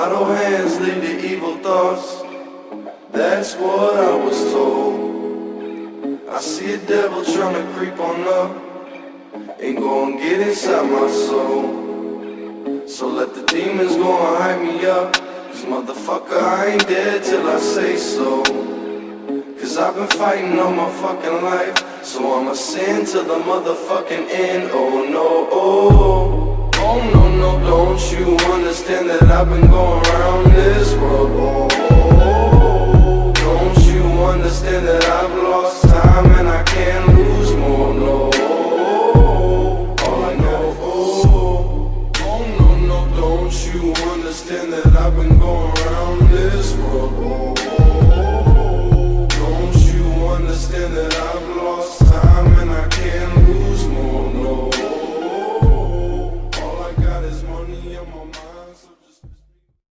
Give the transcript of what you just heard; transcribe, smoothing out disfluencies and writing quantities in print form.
idle hands lead to evil thoughts. That's what I was told. I see a devil trying to creep on up and go and get inside my soul. So let the demons go and hype me up, 'cause motherfucker, I ain't dead till I say so. 'Cause I've been fighting all my fucking life, so I'ma sin to the motherfucking end. Oh no, oh no, no, don't you understand that I've been going around this world? Oh, don't you understand that I've lost time and I can't lose more? No, all I know, oh no, no, don't you understand that I've been going around this world? Don't you understand that I've lost time and I can't lose more? No, all I got is money in my mind.